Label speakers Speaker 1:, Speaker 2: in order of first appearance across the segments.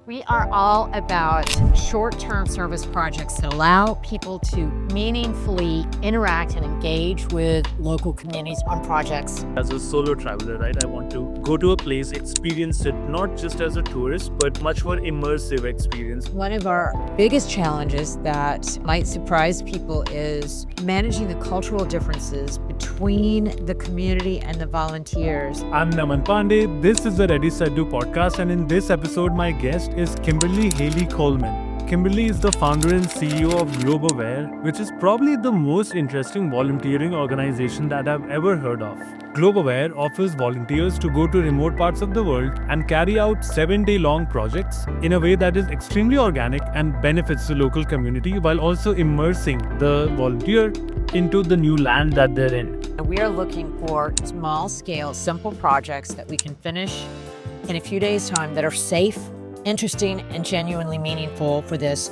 Speaker 1: We are all about short-term service projects that allow people to meaningfully interact and engage with local communities on projects.
Speaker 2: As a solo traveler, right, I want to go to a place, experience it not just as a tourist, but much more immersive experience.
Speaker 1: One of our biggest challenges that might surprise people is managing the cultural differences between the community and the volunteers.
Speaker 2: I'm Naman Pandey. This is the Ready Set Do podcast, and in this episode, my guest is Kimberly Haley Coleman. Kimberly is the founder and CEO of Globaware, which is probably the most interesting volunteering organization that I've ever heard of. Globaware offers volunteers to go to remote parts of the world and carry out 7-day-long projects in a way that is extremely organic and benefits the local community while also immersing the volunteer into the new land that they're in.
Speaker 1: We are looking for small-scale, simple projects that we can finish in a few days' time that are safe, interesting, and genuinely meaningful for this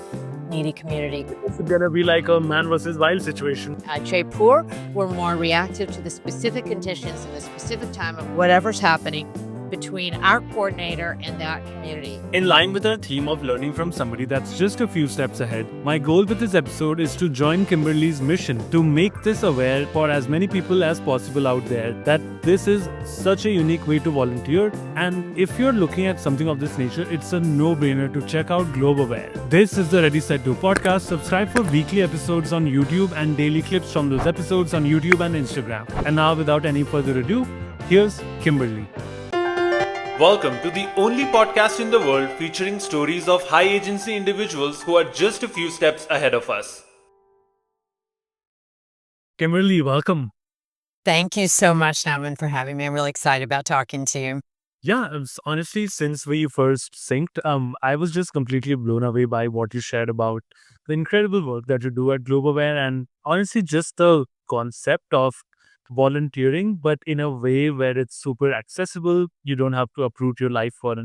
Speaker 1: needy community.
Speaker 2: It's gonna be like a man versus wild situation.
Speaker 1: At Jaipur, we're more reactive to the specific conditions and the specific time of whatever's happening between our coordinator and that community.
Speaker 2: In line with our theme of learning from somebody that's just a few steps ahead, my goal with this episode is to join Kimberly's mission to make this aware for as many people as possible out there that this is such a unique way to volunteer. And if you're looking at something of this nature, it's a no-brainer to check out Globaware. This is the Ready Set Do podcast. Subscribe for weekly episodes on YouTube and daily clips from those episodes on YouTube and Instagram. And now, without any further ado, here's Kimberly. Welcome to the only podcast in the world featuring stories of high agency individuals who are just a few steps ahead of us. Kimberly, welcome.
Speaker 1: Thank you so much, Naman, for having me. I'm really excited about talking to you.
Speaker 2: Yeah, honestly, since we first synced, I was just completely blown away by what you shared about the incredible work that you do at Globaware, and honestly, just the concept of volunteering, but in a way where it's super accessible. You don't have to uproot your life for,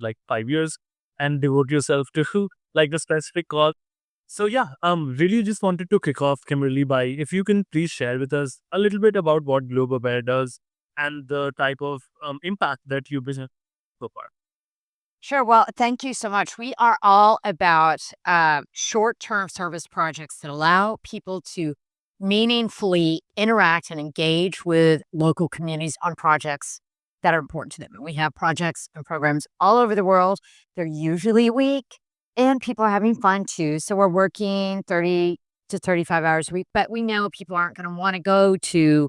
Speaker 2: like 5 years and devote yourself to like a specific cause. So yeah, really just wanted to kick off, Kimberly, by if you can please share with us a little bit about what Globaware does and the type of impact that you've been so far.
Speaker 1: Sure. Well, thank you so much. We are all about short-term service projects that allow people to meaningfully interact and engage with local communities on projects that are important to them. And we have projects and programs all over the world. They're usually a week, and people are having fun too. So we're working 30 to 35 hours a week, but we know people aren't going to want to go to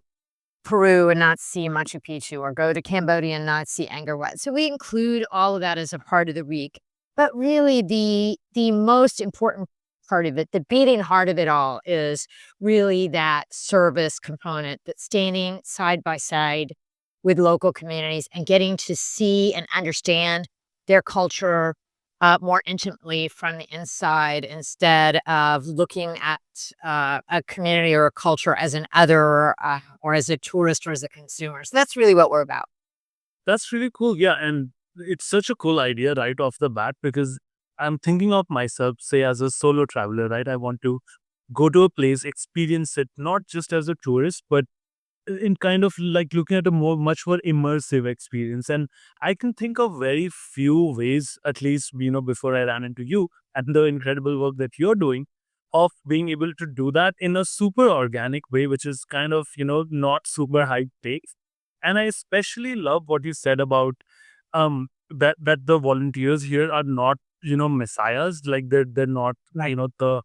Speaker 1: Peru and not see Machu Picchu, or go to Cambodia and not see Angkor Wat. So we include all of that as a part of the week. But really, the most important part of it, the beating heart of it all, is really that service component, that standing side by side with local communities and getting to see and understand their culture more intimately from the inside, instead of looking at a community or a culture as an other or as a tourist or as a consumer. So that's really what we're about.
Speaker 2: That's really cool. Yeah, and it's such a cool idea right off the bat, because I'm thinking of myself, say, as a solo traveler, right? I want to go to a place, experience it not just as a tourist, but in kind of like looking at a much more immersive experience. And I can think of very few ways, at least, before I ran into you and the incredible work that you're doing, of being able to do that in a super organic way, which is kind of, not super high stakes. And I especially love what you said about that the volunteers here are not, messiahs. Like they're not, the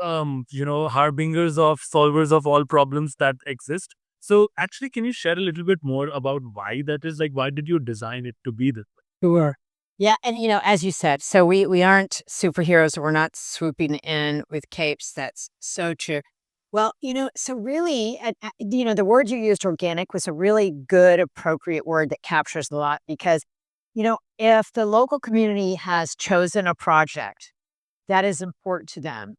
Speaker 2: harbingers of solvers of all problems that exist. So actually, can you share a little bit more about why that is? Like, why did you design it to be this way?
Speaker 1: Sure. Yeah. And, as you said, so we aren't superheroes, or we're not swooping in with capes. That's so true. Well, so really, the word you used, organic, was a really good, appropriate word that captures a lot, because, if the local community has chosen a project that is important to them,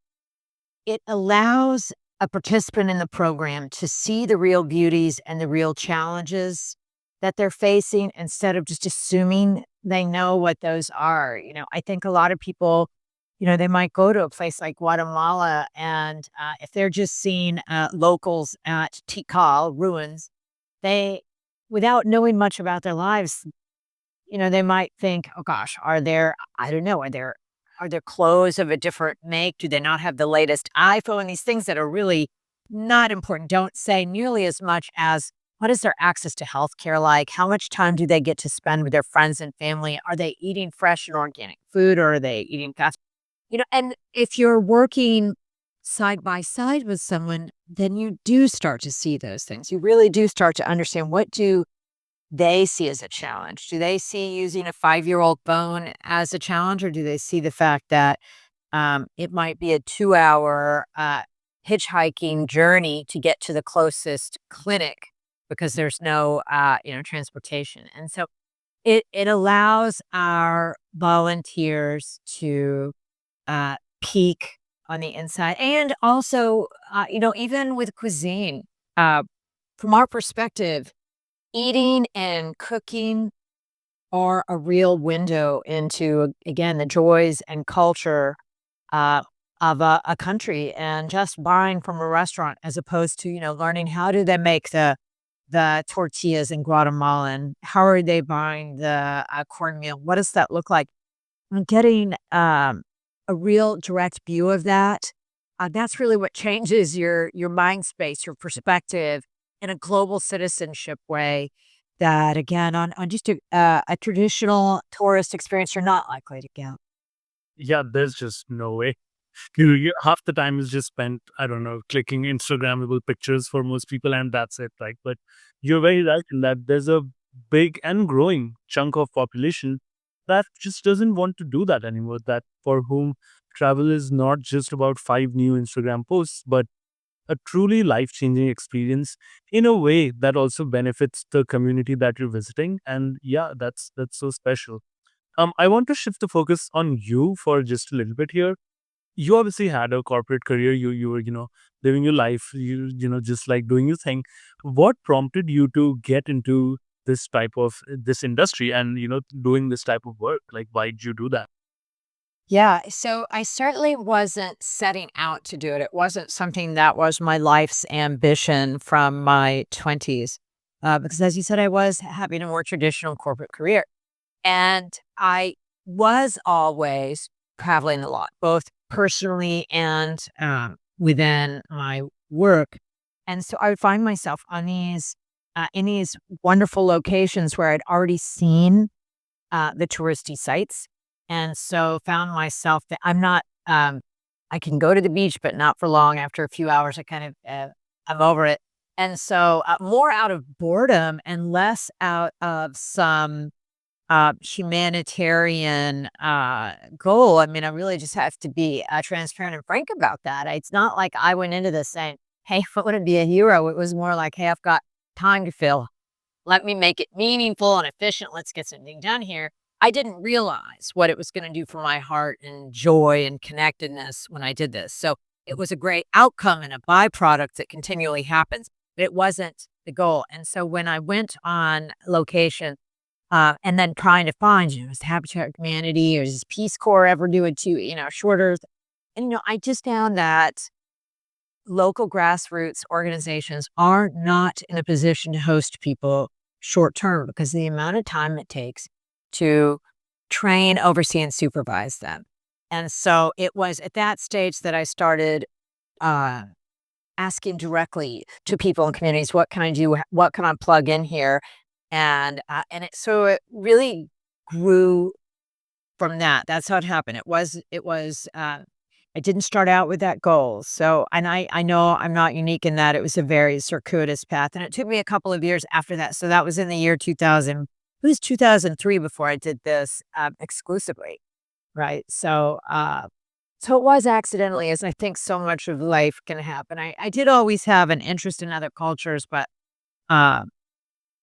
Speaker 1: it allows a participant in the program to see the real beauties and the real challenges that they're facing, instead of just assuming they know what those are. I think a lot of people, they might go to a place like Guatemala, and if they're just seeing locals at Tikal ruins, without knowing much about their lives, they might think, oh gosh, I don't know, are there clothes of a different make? Do they not have the latest iPhone? These things that are really not important don't say nearly as much as what is their access to healthcare like? How much time do they get to spend with their friends and family? Are they eating fresh and organic food or are they eating fast? And if you're working side by side with someone, then you do start to see those things. You really do start to understand what do they see as a challenge. Do they see using a 5-year-old phone as a challenge, or do they see the fact that it might be a 2-hour hitchhiking journey to get to the closest clinic because there's no, transportation. And so it allows our volunteers to peak on the inside, and also, even with cuisine, uh, from our perspective, eating and cooking are a real window into, again, the joys and culture uh, of a country, and just buying from a restaurant as opposed to, learning how do they make the tortillas in Guatemala and how are they buying the cornmeal? What does that look like? And getting a real direct view of that, that's really what changes your mind space, your perspective in a global citizenship way. That again, on just a traditional tourist experience, you're not likely to get.
Speaker 2: Yeah, there's just no way. You half the time is just spent, I don't know, clicking Instagrammable pictures for most people, and that's it, right? But you're very right in that there's a big and growing chunk of population that just doesn't want to do that anymore. That for whom travel is not just about 5 new Instagram posts, but a truly life changing experience in a way that also benefits the community that you're visiting. And yeah, that's so special. I want to shift the focus on you for just a little bit here. You obviously had a corporate career. You were, living your life, just like doing your thing. What prompted you to get into this type of this industry and doing this type of work? Like, why did you do that?
Speaker 1: Yeah, so I certainly wasn't setting out to do it. It wasn't something that was my life's ambition from my 20s. Because as you said, I was having a more traditional corporate career. And I was always traveling a lot, both personally and within my work. And so I would find myself on in these wonderful locations where I'd already seen the touristy sites. And so found myself that I can go to the beach, but not for long. After a few hours, I'm over it. And so more out of boredom and less out of some humanitarian goal. I mean, I really just have to be transparent and frank about that. It's not like I went into this saying, hey, I want to be a hero. It was more like, hey, I've got time to fill. Let me make it meaningful and efficient. Let's get something done here. I didn't realize what it was going to do for my heart and joy and connectedness when I did this. So it was a great outcome and a byproduct that continually happens, but it wasn't the goal. And so when I went on location, and then trying to find, is Habitat for Humanity or is Peace Corps ever doing shorter? And, I just found that local grassroots organizations are not in a position to host people short term because the amount of time it takes to train, oversee, and supervise them. And so it was at that stage that I started uh, asking directly to people in communities, what can I do? What can I plug in here? And it really grew from that. That's how it happened. I didn't start out with that goal. So, and I know I'm not unique in that it was a very circuitous path. And it took me a couple of years after that. So that was in the year 2000. It was 2003 before I did this exclusively. Right. So it was accidentally, as I think so much of life can happen. I did always have an interest in other cultures, uh,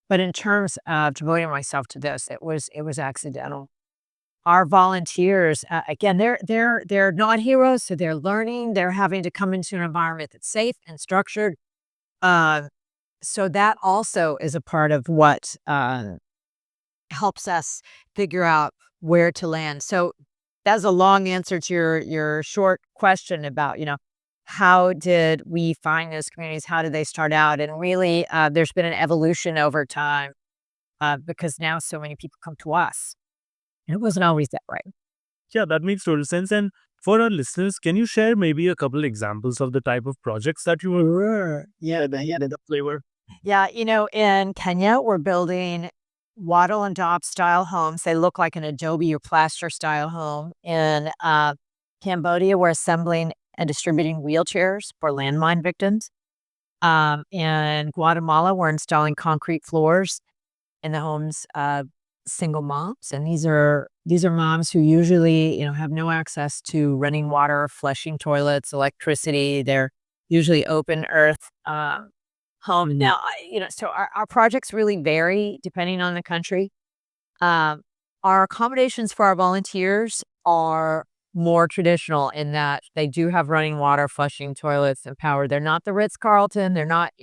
Speaker 1: but in terms of devoting myself to this, it was accidental. Our volunteers, again, they're not heroes, so they're learning. They're having to come into an environment that's safe and structured. Uh, so that also is a part of what helps us figure out where to land. So that's a long answer to your short question about how did we find those communities? How did they start out? And really, there's been an evolution over time because now so many people come to us. And it wasn't always that way.
Speaker 2: Yeah, that makes total sense. And for our listeners, can you share maybe a couple examples of the type of projects that you were?
Speaker 1: Sure. Yeah,
Speaker 2: The flavor.
Speaker 1: Yeah, in Kenya, we're building wattle and daub style homes. They look like an adobe or plaster style home. In Cambodia, we're assembling and distributing wheelchairs for landmine victims. In Guatemala, we're installing concrete floors in the homes of single moms, and these are moms who usually have no access to running water, flushing toilets, electricity. They're usually open earth home. Now, so our projects really vary depending on the country. Um, our accommodations for our volunteers are more traditional in that they do have running water, flushing toilets, and power. They're not the Ritz-Carlton. They're not,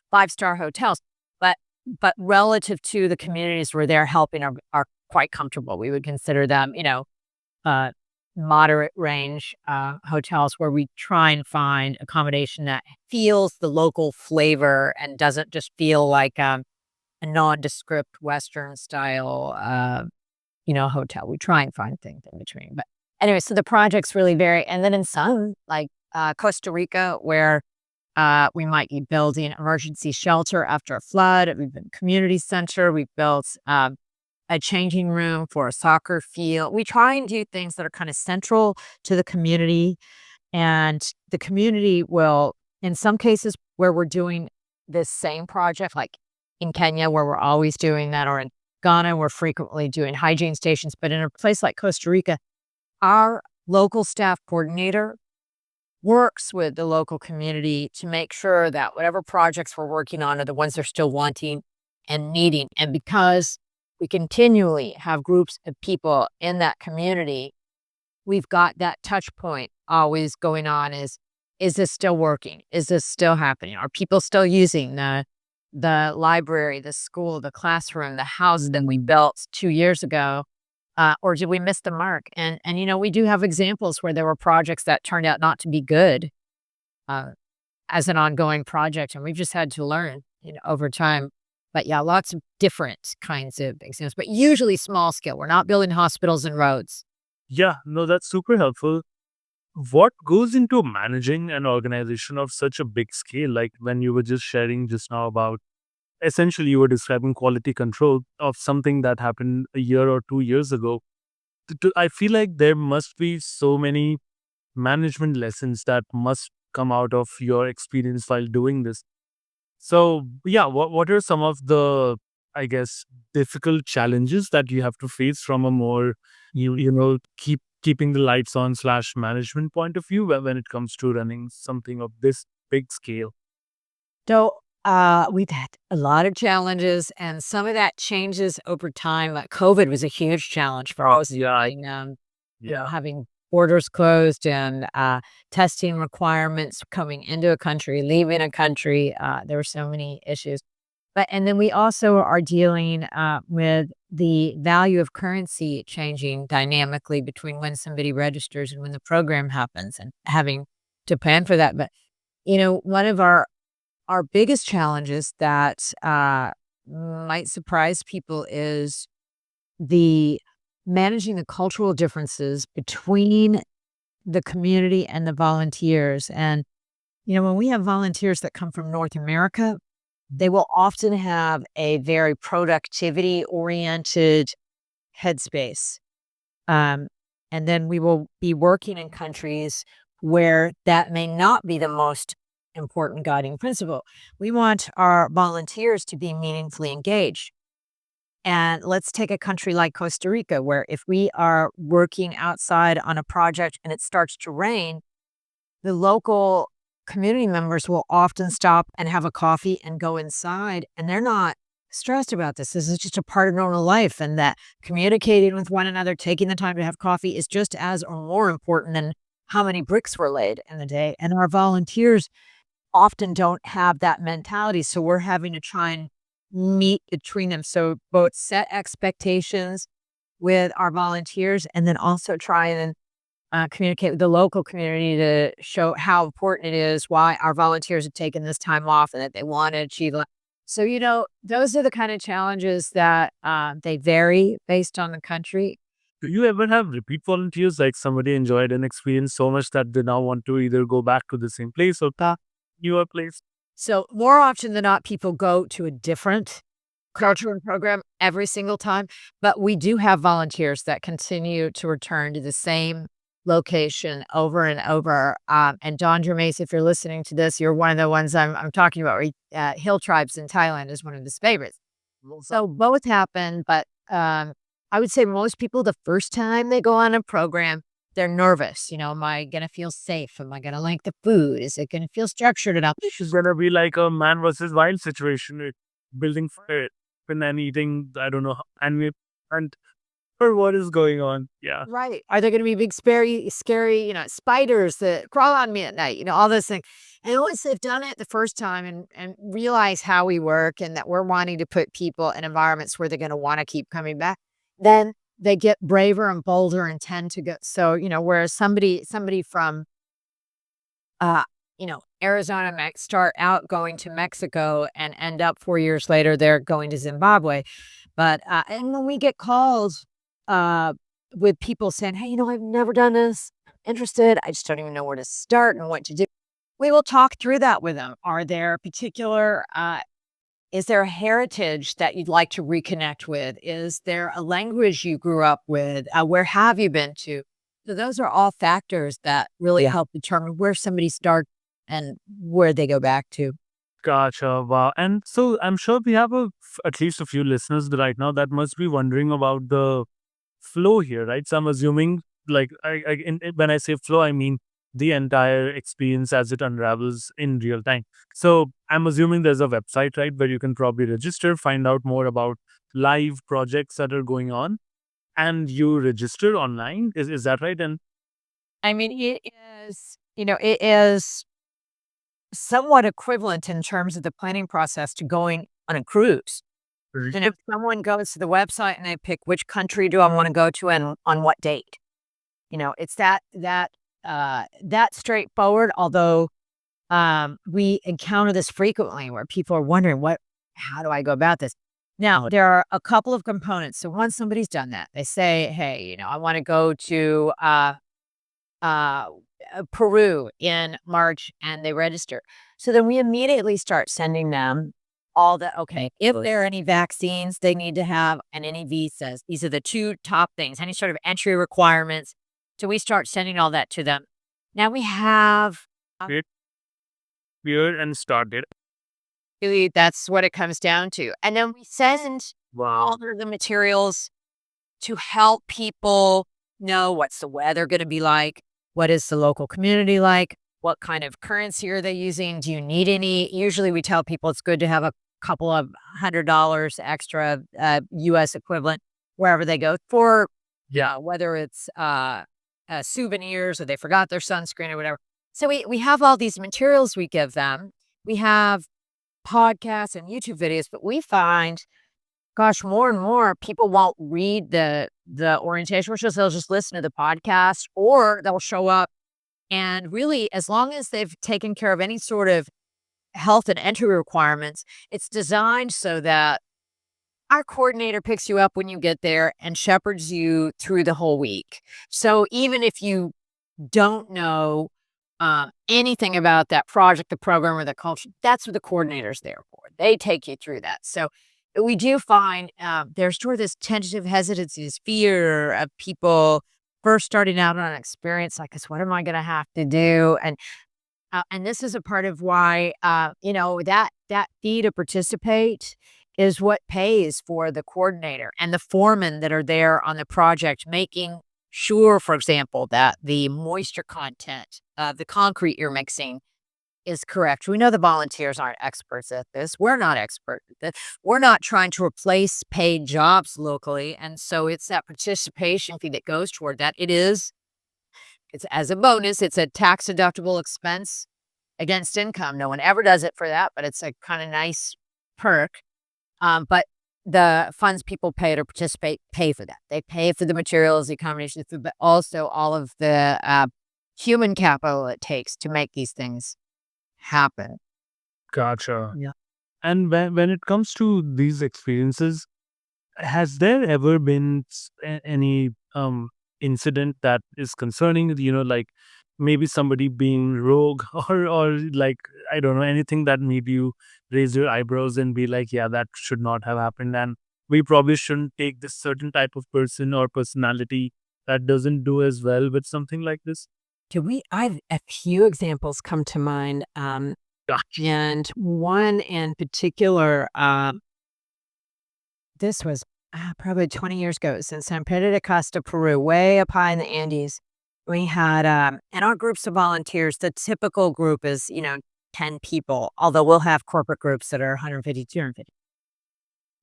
Speaker 1: five-star hotels, but relative to the communities where they're helping are quite comfortable. We would consider them, uh, moderate range hotels where we try and find accommodation that feels the local flavor and doesn't just feel like a nondescript Western style, hotel. We try and find things in between. But anyway, so the projects really vary. And then in some, like Costa Rica, where we might be building emergency shelter after a flood. We've been community center. We've built a changing room for a soccer field. We try and do things that are kind of central to the community. And the community will, in some cases where we're doing this same project, like in Kenya, where we're always doing that, or in Ghana, we're frequently doing hygiene stations. But in a place like Costa Rica, our local staff coordinator works with the local community to make sure that whatever projects we're working on are the ones they're still wanting and needing. And because we continually have groups of people in that community, we've got that touch point always going on is this still working? Is this still happening? Are people still using the library, the school, the classroom, the house that we built 2 years ago? Or did we miss the mark? And we do have examples where there were projects that turned out not to be good uh, as an ongoing project, and we've just had to learn, over time. But yeah, lots of different kinds of examples, but usually small scale. We're not building hospitals and roads.
Speaker 2: Yeah, no, that's super helpful. What goes into managing an organization of such a big scale? Like when you were just sharing just now about essentially you were describing quality control of something that happened a year or 2 years ago. I feel like there must be so many management lessons that must come out of your experience while doing this. So, yeah, what are some of the, I guess, difficult challenges that you have to face from a more, keeping the lights on slash management point of view when it comes to running something of this big scale?
Speaker 1: So we've had a lot of challenges, and some of that changes over time. Like COVID was a huge challenge for us.
Speaker 2: Yeah,
Speaker 1: Yeah,
Speaker 2: yeah,
Speaker 1: having borders closed and testing requirements coming into a country, leaving a country. There were so many issues. And then we also are dealing with the value of currency changing dynamically between when somebody registers and when the program happens, and having to plan for that. But one of our biggest challenges that might surprise people is the managing the cultural differences between the community and the volunteers. And when we have volunteers that come from North America, they will often have a very productivity oriented headspace. Um, and then we will be working in countries where that may not be the most important guiding principle. We want our volunteers to be meaningfully engaged. And let's take a country like Costa Rica, where if we are working outside on a project and it starts to rain, the local community members will often stop and have a coffee and go inside. And they're not stressed about this. This is just a part of normal life. And that communicating with one another, taking the time to have coffee is just as or more important than how many bricks were laid in the day. And our volunteers often don't have that mentality. So we're having to try and meet between them. So both set expectations with our volunteers and then also try and communicate with the local community to show how important it is, why our volunteers have taken this time off and that they want to achieve. So, those are the kind of challenges that they vary based on the country.
Speaker 2: Do you ever have repeat volunteers, like somebody enjoyed an experience so much that they now want to either go back to the same place or newer place?
Speaker 1: So, more often than not, people go to a different culture program every single time, but we do have volunteers that continue to return to the same location over and over. And Don Germace, if you're listening to this, you're one of the ones I'm talking about. Hill tribes in Thailand is one of his favorites. So both happen, but I would say most people, the first time they go on a program, they're nervous. Am I going to feel safe? Am I going to like the food? Is it going to feel structured enough?
Speaker 2: It's gonna be like a man versus wild situation, building fire and then eating, I don't know, and for what is going on. Yeah.
Speaker 1: Right. Are there going to be big, scary, spiders that crawl on me at night? All those things. And once they've done it the first time and realize how we work and that we're wanting to put people in environments where they're going to want to keep coming back, then they get braver and bolder and tend to go. So, whereas somebody from, uh, Arizona might start out going to Mexico and end up 4 years later, they're going to Zimbabwe. But, and when we get calls, uh, with people saying, "Hey, I've never done this, interested. I just don't even know where to start and what to do." We will talk through that with them. Are there particular, is there a heritage that you'd like to reconnect with? Is there a language you grew up with? Where have you been to? So those are all factors that really help determine where somebody starts and where they go back to.
Speaker 2: Gotcha. Wow. And so I'm sure we have at least a few listeners right now that must be wondering about the flow here, right? So I'm assuming, like, when I say flow, I mean the entire experience as it unravels in real time. So I'm assuming there's a website, right, where you can probably register, find out more about live projects that are going on, and you register online. Is that right? And
Speaker 1: I mean, it is somewhat equivalent in terms of the planning process to going on a cruise. And if someone goes to the website and they pick which country do I want to go to and on what date, it's that straightforward. Although we encounter this frequently where people are wondering how do I go about this? Now there are a couple of components. So once somebody's done that, they say, "Hey, I want to go to uh, Peru in March," and they register. So then we immediately start sending them okay, if there are any vaccines they need to have and any visas, these are the two top things, any sort of entry requirements. So we start sending all that to them. Now we have,
Speaker 2: create clear and started.
Speaker 1: really, that's what it comes down to. And then we send
Speaker 2: Wow.
Speaker 1: all of the materials to help people know what's the weather going to be like, what is the local community like, what kind of currency are they using, do you need any? Usually we tell people it's good to have a couple of $100 extra US equivalent wherever they go for,
Speaker 2: Yeah.
Speaker 1: whether it's souvenirs or they forgot their sunscreen or whatever. So we have all these materials we give them. We have podcasts and YouTube videos, but we find, gosh, more and more people won't read the orientation materials. They'll just listen to the podcast or they'll show up. And really, as long as they've taken care of any sort of health and entry requirements, it's designed so that our coordinator picks you up when you get there and shepherds you through the whole week. So even if you don't know anything about that project, the program, or the culture, that's what the coordinator's there for. They take you through that. So we do find there's sort of this tentative hesitancy, this fear of people first starting out on an experience like this. What am I going to have to do? And this is a part of why that fee to participate is what pays for the coordinator and the foremen that are there on the project, making sure, for example, that the moisture content of the concrete you're mixing is correct. We know the volunteers aren't experts at this. We're not experts at this. We're not trying to replace paid jobs locally. And so it's that participation fee that goes toward that. It's as a bonus, it's a tax deductible expense against income. No one ever does it for that, but it's a kind of nice perk. But the funds people pay to participate pay for that. They pay for the materials, the accommodation, the food, but also all of the human capital it takes to make these things happen.
Speaker 2: Gotcha.
Speaker 1: Yeah.
Speaker 2: And when it comes to these experiences, has there ever been any incident that is concerning, like maybe somebody being rogue or like, I don't know, anything that made you raise your eyebrows and be like, yeah, that should not have happened, and we probably shouldn't take this certain type of person or personality that doesn't do as well with something like this?
Speaker 3: I've a few examples come to mind,
Speaker 2: Gosh.
Speaker 3: and one in particular, this was, probably 20 years ago. It was in San Pedro de Costa, Peru, way up high in the Andes. We had, in our groups of volunteers, the typical group is, 10 people, although we'll have corporate groups that are 150, 250.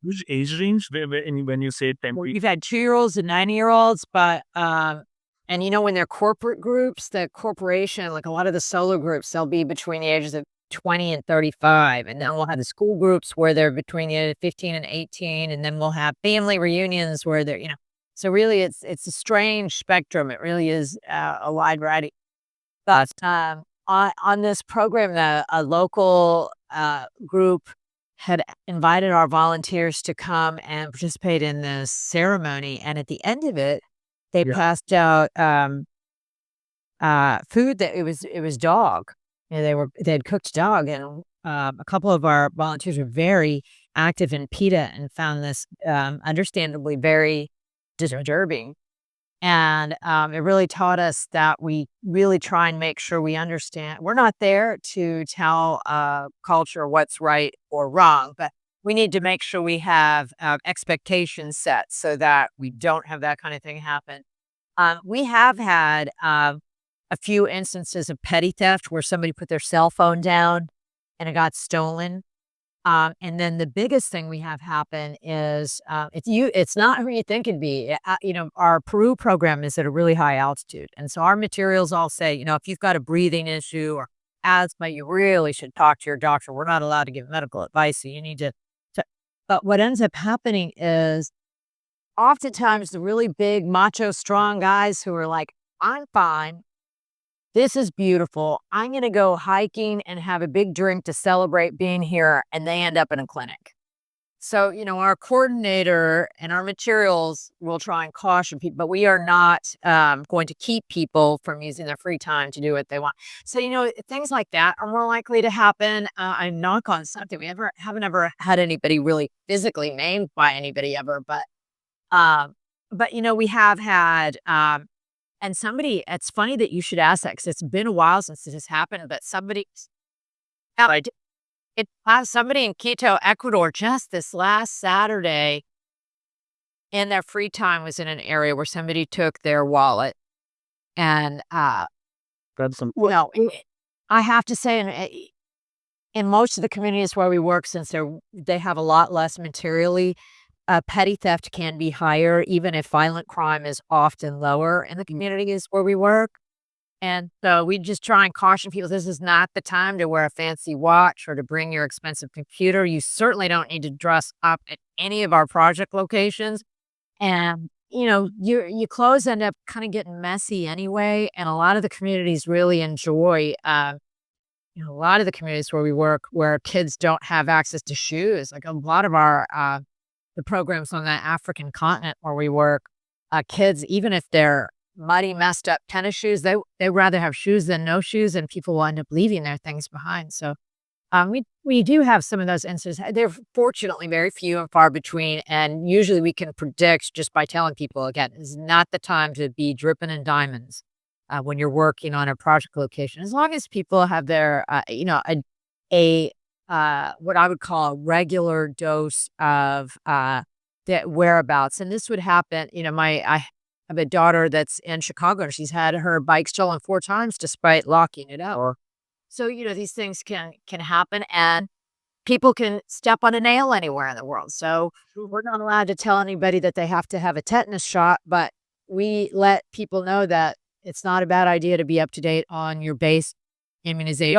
Speaker 2: Which age range when you say
Speaker 3: Well,
Speaker 2: temporary?
Speaker 3: we've had 2-year-olds and 90-year-olds, but, and when they're corporate groups, the corporation, like a lot of the solo groups, they'll be between the ages of 20 and 35. And then we'll have the school groups where they're between the age of 15 and 18. And then we'll have family reunions where so really it's a strange spectrum. It really is a wide variety. But on this program, a local group had invited our volunteers to come and participate in this ceremony. And at the end of it, they
Speaker 2: Yeah.
Speaker 3: passed out food that it was dog. They had cooked dog, and a couple of our volunteers were very active in PETA and found this understandably very disturbing. And it really taught us that we really try and make sure we understand. We're not there to tell culture what's right or wrong, but we need to make sure we have expectations set so that we don't have that kind of thing happen. We have had a few instances of petty theft where somebody put their cell phone down and it got stolen. And then the biggest thing we have happen is it's not who you think it'd be. Our Peru program is at a really high altitude. And so our materials all say, if you've got a breathing issue or asthma, you really should talk to your doctor. We're not allowed to give medical advice. So you need to but what ends up happening is oftentimes the really big, macho, strong guys who are like, I'm fine. This is beautiful. I'm going to go hiking and have a big drink to celebrate being here. And they end up in a clinic. So, our coordinator and our materials will try and caution people, but we are not going to keep people from using their free time to do what they want. So, things like that are more likely to happen. I knock on something. We haven't ever had anybody really physically named by anybody ever, um, but we have had, and it's funny that you should ask that because it's been a while since this has happened, but yeah, somebody in Quito, Ecuador, just this last Saturday in their free time was in an area where somebody took their wallet. And,
Speaker 2: That's some.
Speaker 3: well, I have to say, in most of the communities where we work, since they have a lot less materially, petty theft can be higher, even if violent crime is often lower in the communities where we work. And so we just try and caution people, this is not the time to wear a fancy watch or to bring your expensive computer. You certainly don't need to dress up at any of our project locations. And, your clothes end up kind of getting messy anyway. And a lot of the communities really enjoy, a lot of the communities where we work where kids don't have access to shoes. Like a lot of the programs on the African continent where we work, kids, even if they're muddy, messed up tennis shoes, they rather have shoes than no shoes, and people will end up leaving their things behind. So we do have some of those instances. They're fortunately very few and far between, and usually we can predict just by telling people, again, this is not the time to be dripping in diamonds when you're working on a project location. As long as people have their, a what I would call a regular dose of the whereabouts. And this would happen, I have a daughter that's in Chicago, and she's had her bike stolen 4 times despite locking it up.
Speaker 2: Or
Speaker 3: So, these things can happen, and people can step on a nail anywhere in the world. So we're not allowed to tell anybody that they have to have a tetanus shot, but we let people know that it's not a bad idea to be up to date on your base immunization,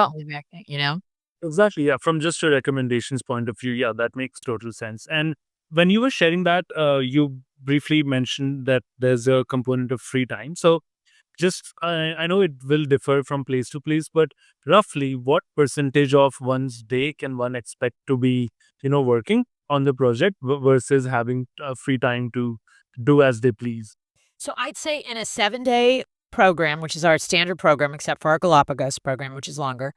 Speaker 2: exactly, yeah. From just a recommendations point of view, yeah, that makes total sense. And when you were sharing that, you briefly mentioned that there's a component of free time. So Just I know it will differ from place to place, but roughly what percentage of one's day can one expect to be, working on the project versus having free time to do as they please?
Speaker 3: So I'd say in a 7-day program, which is our standard program, except for our Galapagos program, which is longer,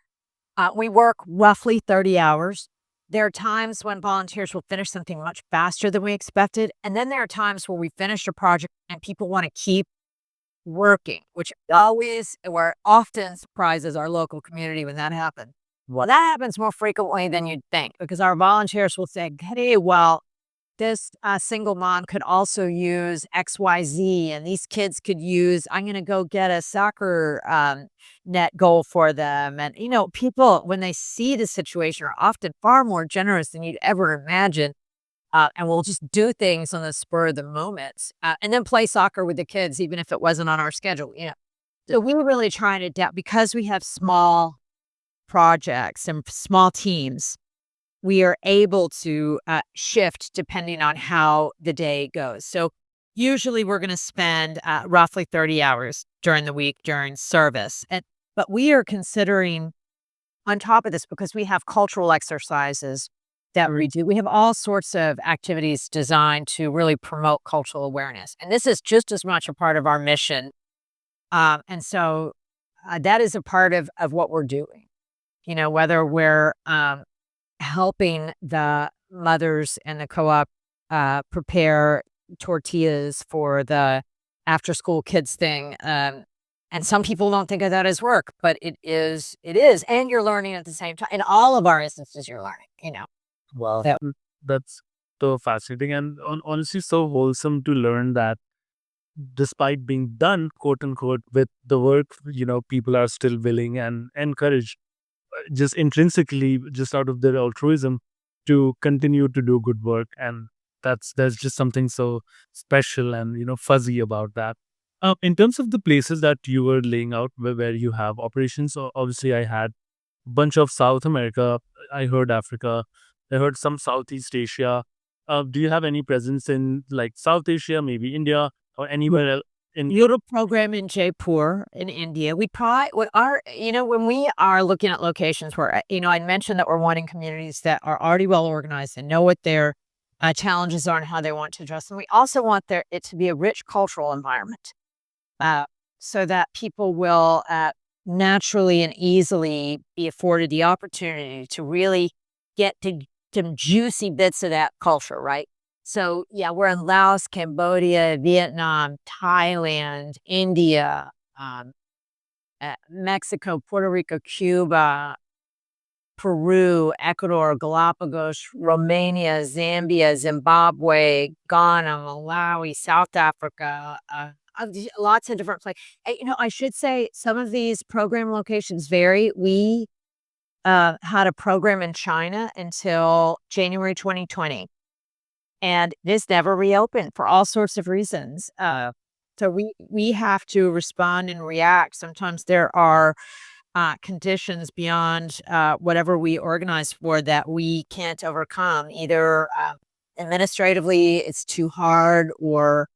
Speaker 3: we work roughly 30 hours. There are times when volunteers will finish something much faster than we expected. And then there are times where we finish a project and people want to keep working, which always or often surprises our local community when that happens. Well, that happens more frequently than you'd think because our volunteers will say, hey, well, this single mom could also use XYZ, and these kids could use, I'm going to go get a soccer net goal for them. And, people, when they see the situation, are often far more generous than you'd ever imagine. And we'll just do things on the spur of the moment and then play soccer with the kids, even if it wasn't on our schedule. So we were really trying to adapt because we have small projects and small teams. We are able to shift depending on how the day goes. So usually we're going to spend roughly 30 hours during the week during service. But we are considering on top of this, because we have cultural exercises that we do. We have all sorts of activities designed to really promote cultural awareness. And this is just as much a part of our mission. And so that is a part of what we're doing, whether we're helping the mothers in the co-op prepare tortillas for the after school kids thing. And some people don't think of that as work, but it is. And you're learning at the same time. In all of our instances, you're learning,
Speaker 2: Wow,
Speaker 3: that
Speaker 2: that's so fascinating and honestly so wholesome to learn that despite being done, quote unquote, with the work, people are still willing and encouraged, just intrinsically, just out of their altruism, to continue to do good work. And there's just something so special and fuzzy about that. In terms of the places that you were laying out where you have operations, obviously I had a bunch of South America. I heard Africa. I heard some Southeast Asia. Do you have any presence in like South Asia, maybe India or anywhere else in?
Speaker 3: Europe program in Jaipur in India. We probably when we are looking at locations where, I mentioned that we're wanting communities that are already well organized and know what their challenges are and how they want to address them. We also want it to be a rich cultural environment so that people will naturally and easily be afforded the opportunity to really get to some juicy bits of that culture, right? So, yeah, we're in Laos, Cambodia, Vietnam, Thailand, India, Mexico, Puerto Rico, Cuba, Peru, Ecuador, Galapagos, Romania, Zambia, Zimbabwe, Ghana, Malawi, South Africa, lots of different places. I should say some of these program locations vary. We had a program in China until January 2020. And this never reopened for all sorts of reasons. So we have to respond and react. Sometimes there are conditions beyond whatever we organize for that we can't overcome. Either administratively, it's too hard, or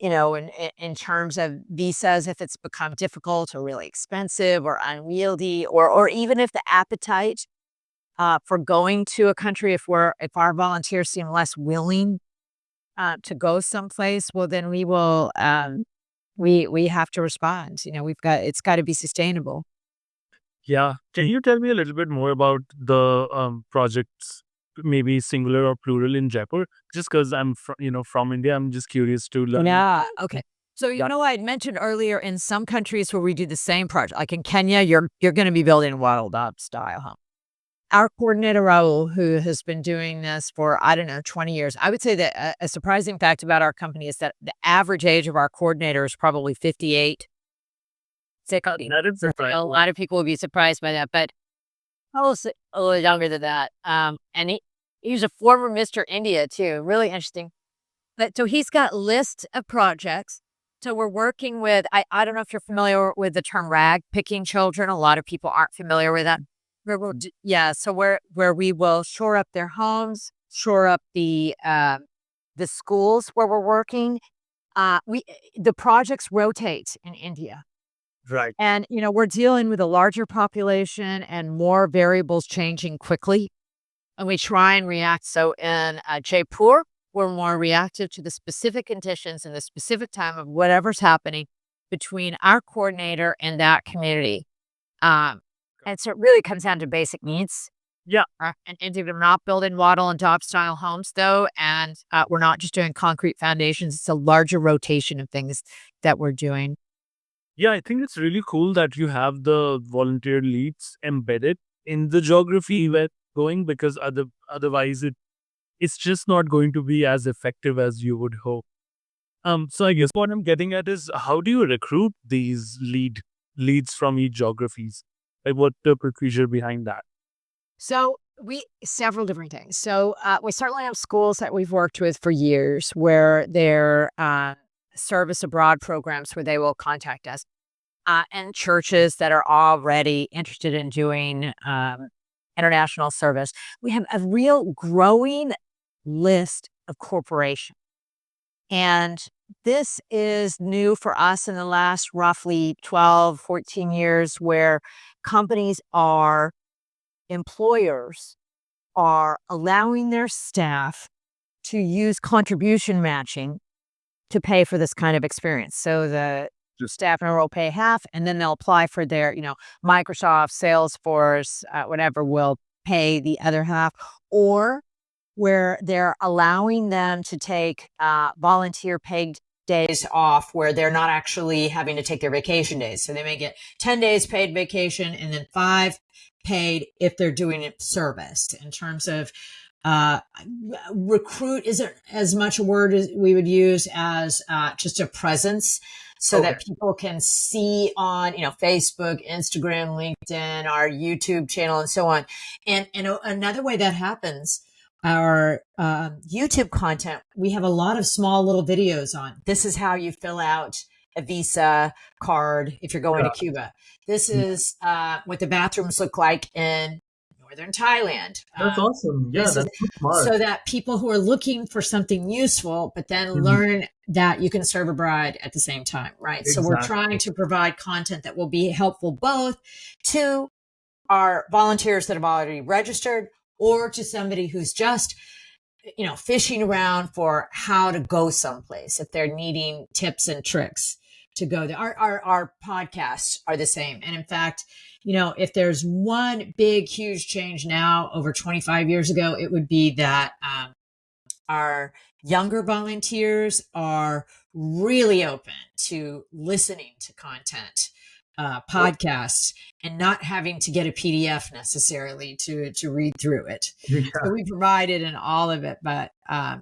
Speaker 3: in terms of visas, if it's become difficult or really expensive or unwieldy, or even if the appetite for going to a country, if our volunteers seem less willing to go someplace, well, then we will we have to respond. It's got to be sustainable.
Speaker 2: Yeah. Can you tell me a little bit more about the projects, maybe singular or plural in Jaipur? Just because I'm from India, I'm just curious to learn.
Speaker 3: Yeah. Okay. So I had mentioned earlier in some countries where we do the same project, like in Kenya, you're going to be building a wild up style home. Our coordinator, Raul, who has been doing this for, 20 years, I would say that a surprising fact about our company is that the average age of our coordinator is probably 58.
Speaker 2: That is
Speaker 3: A lot of people will be surprised by that, but Raul's a little younger than that. And he's a former Mr. India, too. Really interesting. But so he's got lists of projects. So we're working with, I don't know if you're familiar with the term rag picking children. A lot of people aren't familiar with that. So where we will shore up their homes, shore up the schools where we're working,
Speaker 1: the projects rotate in India.
Speaker 2: Right.
Speaker 1: And, we're dealing with a larger population and more variables changing quickly. And we try and react. So in Jaipur, we're more reactive to the specific conditions and the specific time of whatever's happening between our coordinator and that community. And so it really comes down to basic needs.
Speaker 2: Yeah.
Speaker 1: And India, we're not building wattle and daub style homes, though. And we're not just doing concrete foundations. It's a larger rotation of things that we're doing.
Speaker 2: Yeah, I think it's really cool that you have the volunteer leads embedded in the geography we're going, because otherwise it's just not going to be as effective as you would hope. So I guess what I'm getting at is, how do you recruit these leads from each geographies? Like, what the procedure behind that?
Speaker 1: So several different things. So we certainly have schools that we've worked with for years where they're service abroad programs where they will contact us, and churches that are already interested in doing international service. We have a real growing list of corporations. And this is new for us in the last roughly 12, 14 years, where employers are allowing their staff to use contribution matching to pay for this kind of experience. So the staff member will pay half, and then they'll apply for their, Microsoft, Salesforce, whatever, will pay the other half. Or where they're allowing them to take volunteer paid days off, where they're not actually having to take their vacation days. So they may get 10 days paid vacation and then 5 paid if they're doing it service. In terms of recruit isn't as much a word as we would use as just a presence, so that people can see on, Facebook, Instagram, LinkedIn, our YouTube channel, and so on. And another way that happens, our YouTube content, we have a lot of small little videos on. This is how you fill out a visa card if you're going to Cuba. This is what the bathrooms look like in northern Thailand.
Speaker 2: That's awesome. Yeah, that's smart.
Speaker 1: So that people who are looking for something useful, but then learn that you can serve abroad at the same time, right?
Speaker 2: Exactly.
Speaker 1: So we're trying to provide content that will be helpful both to our volunteers that have already registered, or to somebody who's just, fishing around for how to go someplace, if they're needing tips and tricks to go there. Our podcasts are the same. And in fact, if there's one big, huge change now over 25 years ago, it would be that our younger volunteers are really open to listening to content, podcasts, and not having to get a PDF necessarily to read through it.
Speaker 2: Yeah.
Speaker 1: So we provide it in all of it, but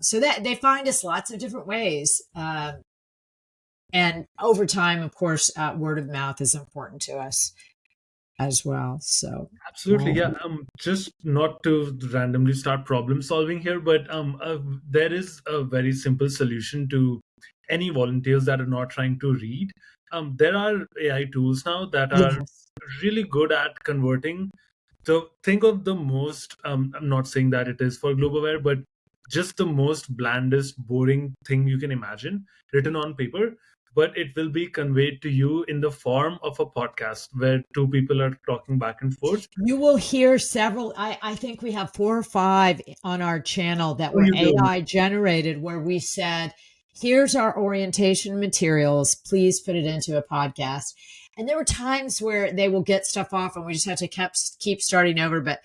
Speaker 1: so that they find us lots of different ways. And over time, of course, word of mouth is important to us as well. So
Speaker 2: absolutely, yeah. Just not to randomly start problem solving here, but there is a very simple solution to any volunteers that are not trying to read. There are AI tools now that are really good at converting. So think of the most, I'm not saying that it is for Globaware, but just the most blandest, boring thing you can imagine written on paper, but it will be conveyed to you in the form of a podcast where 2 people are talking back and forth.
Speaker 1: You will hear several, I think we have 4 or 5 on our channel that were AI generated, where we said, here's our orientation materials, please put it into a podcast. And there were times where they will get stuff off and we just have to keep starting over. But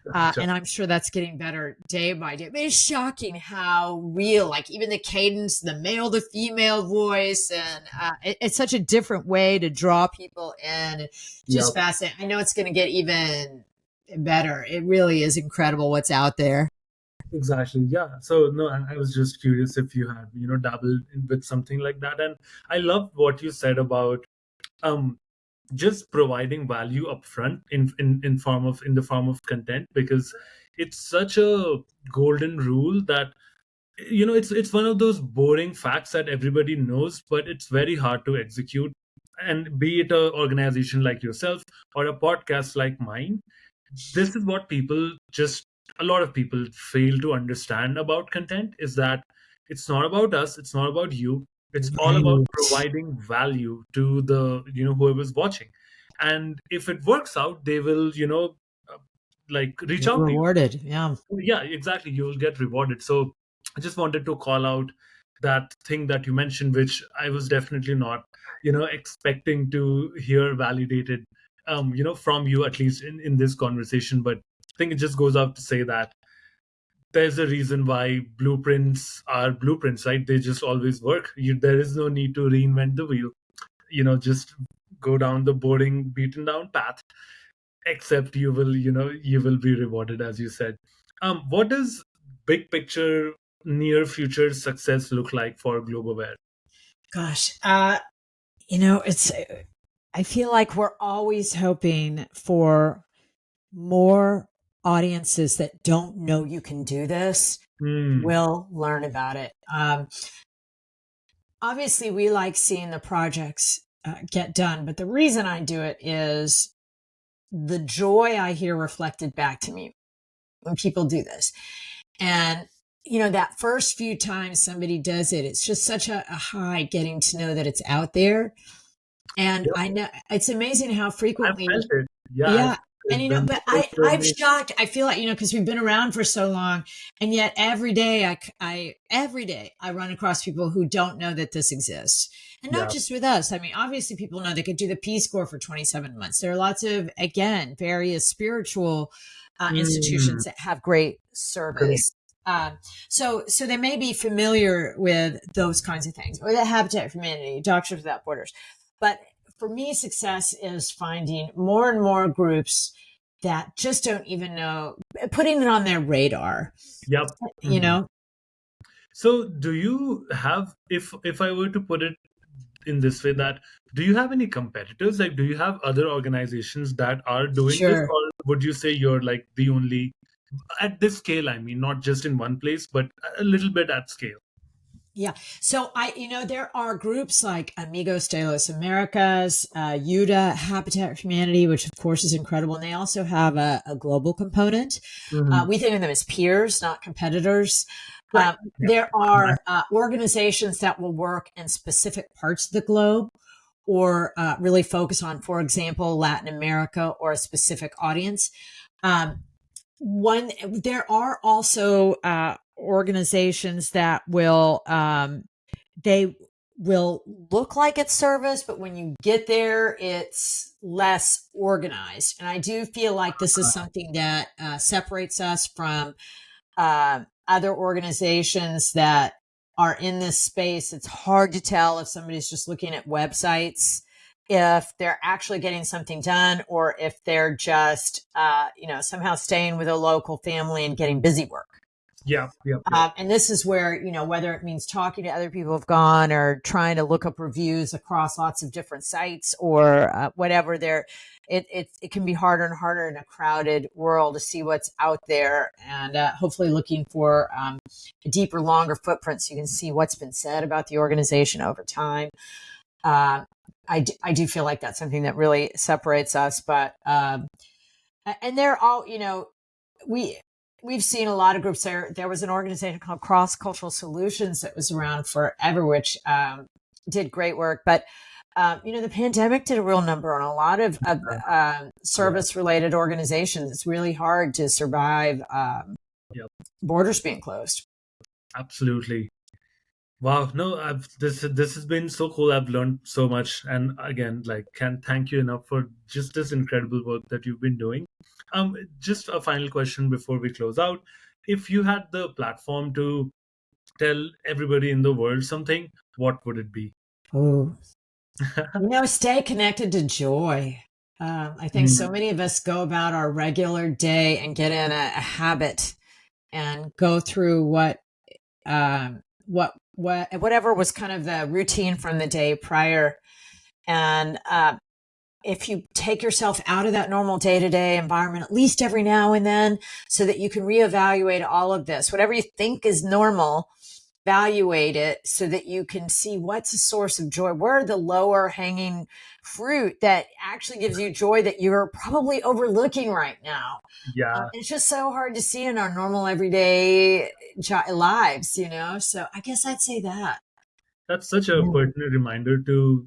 Speaker 1: and I'm sure that's getting better day by day. But it's shocking how real, like even the cadence, the male to female voice, and it's such a different way to draw people in. Just fascinating. I know it's going to get even better. It really is incredible what's out there.
Speaker 2: Exactly. Yeah. So no, I was just curious if you had, dabbled with something like that. And I love what you said about just providing value upfront in the form of content, because it's such a golden rule that it's one of those boring facts that everybody knows, but it's very hard to execute. And be it an organization like yourself or a podcast like mine, this is what a lot of people fail to understand about content, is that it's not about us, it's not about you. It's all about
Speaker 3: Right.
Speaker 2: providing value to the, whoever's watching. And if it works out, they will, uh, like reach
Speaker 3: Get
Speaker 2: out to you.
Speaker 3: rewarded. Yeah.
Speaker 2: Yeah, exactly. You will get rewarded. So I just wanted to call out that thing that you mentioned, which I was definitely not, expecting to hear validated, from you, at least in this conversation. But I think it just goes out to say that there's a reason why blueprints are blueprints, right? They just always work. There is no need to reinvent the wheel. Just go down the boring, beaten down path, except you will be rewarded, as you said. What does big picture near future success look like for Globaware?
Speaker 3: Gosh. It's, I feel like we're always hoping for more audiences that don't know you can do this
Speaker 2: Hmm.
Speaker 3: will learn about it. Obviously, we like seeing the projects get done, but the reason I do it is the joy I hear reflected back to me when people do this. And, that first few times somebody does it, it's just such a high getting to know that it's out there. And
Speaker 2: Yep,
Speaker 3: I know it's amazing how
Speaker 2: I've
Speaker 3: frequently,
Speaker 2: felt it. Yeah,
Speaker 3: yeah. And
Speaker 2: it's been
Speaker 3: but
Speaker 2: so
Speaker 3: I'm
Speaker 2: surreal.
Speaker 3: shocked. I feel like, because we've been around for so long, and yet every day every day I run across people who don't know that this exists. And not
Speaker 2: Yeah.
Speaker 3: just with us. I mean, obviously people know they could do the Peace Corps for 27 months. There are lots of, again, various spiritual
Speaker 2: Mm,
Speaker 3: institutions that have great
Speaker 2: correct.
Speaker 3: service. So they may be familiar with those kinds of things, or the Habitat for Humanity, Doctors Without Borders. But for me, success is finding more and more groups that just don't even know, putting it on their radar,
Speaker 2: Yep.
Speaker 3: you
Speaker 2: Mhm.
Speaker 3: know?
Speaker 2: So, do you have, if I were to put it in this way, that do you have any competitors? Like, do you have other organizations that are doing this,
Speaker 3: Sure.
Speaker 2: or would you say you're like the only at this scale? I mean, not just in one place, but a little bit at scale.
Speaker 3: Yeah. So there are groups like Amigos de los Americas, UDA, Habitat for Humanity, which of course is incredible. And they also have a global component.
Speaker 2: Hmm.
Speaker 3: We think of them as peers, not competitors.
Speaker 2: Right. Yeah.
Speaker 3: There are organizations that will work in specific parts of the globe or really focus on, for example, Latin America or a specific audience. Um, there are also organizations that will they will look like it's service, but when you get there, it's less organized. And I do feel like this is something that separates us from other organizations that are in this space. It's hard to tell if somebody's just looking at websites, if they're actually getting something done, or if they're just, somehow staying with a local family and getting busy work.
Speaker 2: Yeah. Yep. Yep.
Speaker 3: And this is where, whether it means talking to other people who've gone or trying to look up reviews across lots of different sites or whatever, it can be harder and harder in a crowded world to see what's out there, and hopefully looking for a deeper, longer footprint so you can see what's been said about the organization over time. Uh, I do feel like that's something that really separates us, but and they're all, we we've seen a lot of groups there was an organization called Cross Cultural Solutions that was around forever, which did great work, but the pandemic did a real number on a lot of
Speaker 2: Yeah.
Speaker 3: service related organizations. It's really hard to survive
Speaker 2: Yep.
Speaker 3: borders being closed.
Speaker 2: Absolutely. Wow, no, this has been so cool. I've learned so much, and again, like, can't thank you enough for just this incredible work that you've been doing. Just a final question before we close out. If you had the platform to tell everybody in the world something, what would it be?
Speaker 3: Oh, stay connected to joy. I think so
Speaker 2: Mm,
Speaker 3: many of us go about our regular day and get in a habit and go through whatever was kind of the routine from the day prior. And if you take yourself out of that normal day-to-day environment at least every now and then, so that you can reevaluate all of this, whatever you think is normal, evaluate it so that you can see what's a source of joy. Where are the lower hanging fruit that actually gives you joy that you're probably overlooking right now?
Speaker 2: yeah,
Speaker 3: It's just so hard to see in our normal everyday lives, So I guess I'd say that.
Speaker 2: That's such a
Speaker 3: Yeah.
Speaker 2: pertinent reminder to,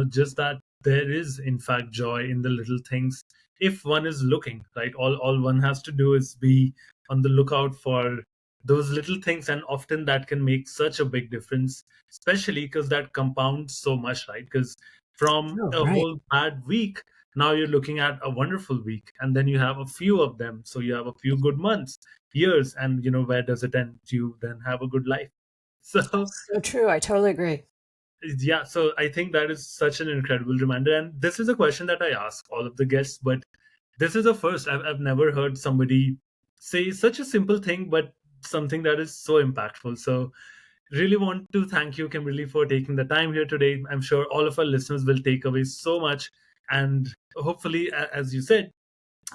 Speaker 2: just that there is, in fact, joy in the little things if one is looking, right? All one has to do is be on the lookout for those little things, and often that can make such a big difference, especially because that compounds so much, right? Because from
Speaker 3: Oh,
Speaker 2: a
Speaker 3: right.
Speaker 2: whole bad week, now you're looking at a wonderful week, and then you have a few of them. So you have a few good months, years, and where does it end? You then have a good life. So
Speaker 3: So true. I totally agree.
Speaker 2: yeah, so I think that is such an incredible reminder. And this is a question that I ask all of the guests, but this is the first. I've never heard somebody say such a simple thing, but something that is so impactful. So, really want to thank you, Kimberly, for taking the time here today. I'm sure all of our listeners will take away so much. And hopefully, as you said,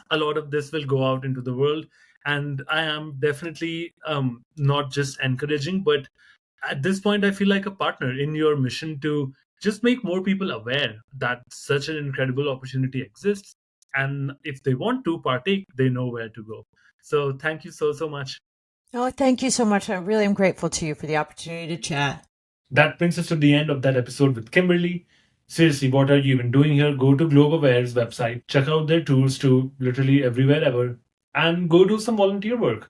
Speaker 2: a lot of this will go out into the world. And I am definitely not just encouraging, but at this point I feel like a partner in your mission to just make more people aware that such an incredible opportunity exists, and if they want to partake, they know where to go. So thank you so much.
Speaker 3: Oh, thank you so much. I really am grateful to you for the opportunity to chat.
Speaker 2: That brings us to the end of that episode with Kimberly. Seriously, what are you even doing here? Go to Globaware's website, check out their tours to literally everywhere ever, and go do some volunteer work.